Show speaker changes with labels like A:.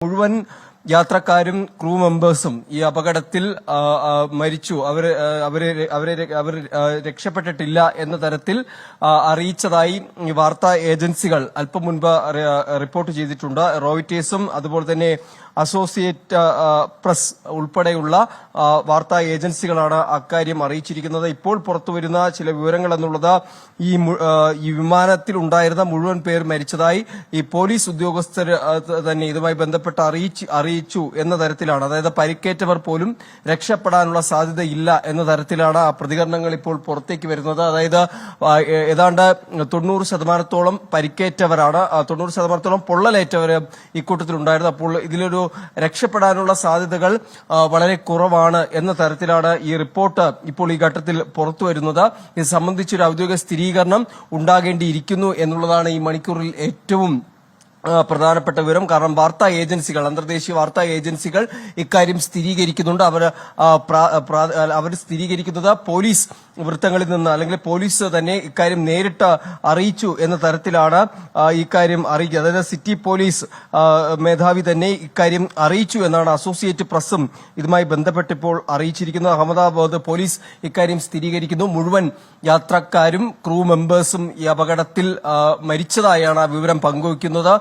A: മുഴുവൻ യാത്രക്കാരും ക്രൂ മെമ്പേഴ്സും ഈ അപകടത്തിൽ മരിച്ചു. അവർ രക്ഷപ്പെട്ടിട്ടില്ല എന്ന തരത്തിൽ അറിയിച്ചതായി വാർത്താ ഏജൻസികൾ അല്പം മുൻപ് റിപ്പോർട്ട് ചെയ്തിട്ടുണ്ട്. റോയിറ്റേഴ്സും അതുപോലെ തന്നെ അസോസിയേറ്റ് പ്രസ് ഉൾപ്പെടെയുള്ള വാർത്താ ഏജൻസികളാണ് അക്കാര്യം അറിയിച്ചിരിക്കുന്നത്. ഇപ്പോൾ പുറത്തുവരുന്ന ചില വിവരങ്ങൾ എന്നുള്ളത് ഈ വിമാനത്തിൽ ഉണ്ടായിരുന്ന മുഴുവൻ പേർ മരിച്ചതായി ഈ പോലീസ് ഉദ്യോഗസ്ഥർ തന്നെ ഇതുമായി ബന്ധപ്പെട്ട് അറിയിച്ചു എന്ന തരത്തിലാണ്. അതായത് പരിക്കേറ്റവർ പോലും രക്ഷപ്പെടാനുള്ള സാധ്യതയില്ല എന്ന തരത്തിലാണ് ആ പ്രതികരണങ്ങൾ ഇപ്പോൾ പുറത്തേക്ക് വരുന്നത്. അതായത് ഏതാണ്ട് 90% പരിക്കേറ്റവരാണ്, 90% പൊള്ളലേറ്റവർ ഇക്കൂട്ടത്തിലുണ്ടായിരുന്നു. അപ്പോൾ ഇതിലൊരു രക്ഷപ്പെടാനുള്ള സാധ്യതകൾ വളരെ കുറവാണ് എന്ന തരത്തിലാണ് ഈ റിപ്പോർട്ട് ഇപ്പോൾ ഈ ഘട്ടത്തിൽ പുറത്തുവരുന്നത്. ഇത് സംബന്ധിച്ചൊരു ഔദ്യോഗിക സ്ഥിരീകരണം ഉണ്ടാകേണ്ടിയിരിക്കുന്നു എന്നുള്ളതാണ് ഈ മണിക്കൂറിൽ ഏറ്റവും പ്രധാനപ്പെട്ട വിവരം. കാരണം വാർത്താ ഏജൻസികൾ, അന്തർദേശീയ വാർത്താ ഏജൻസികൾ ഇക്കാര്യം സ്ഥിരീകരിക്കുന്നുണ്ട്. അവർ സ്ഥിരീകരിക്കുന്നത് പോലീസ് വൃത്തങ്ങളിൽ നിന്ന്, അല്ലെങ്കിൽ പോലീസ് തന്നെ ഇക്കാര്യം നേരിട്ട് അറിയിച്ചു എന്ന തരത്തിലാണ് ഇക്കാര്യം അറിയിക്കുക. അതായത് സിറ്റി പോലീസ് മേധാവി തന്നെ ഇക്കാര്യം അറിയിച്ചു എന്നാണ് അസോസിയേറ്റ് പ്രസും ഇതുമായി ബന്ധപ്പെട്ടിപ്പോൾ അറിയിച്ചിരിക്കുന്നത്. അഹമ്മദാബാദ് പോലീസ് ഇക്കാര്യം സ്ഥിരീകരിക്കുന്നു. മുഴുവൻ യാത്രക്കാരും ക്രൂ മെമ്പേഴ്സും ഈ അപകടത്തിൽ മരിച്ചതായാണ് വിവരം പങ്കുവയ്ക്കുന്നത്.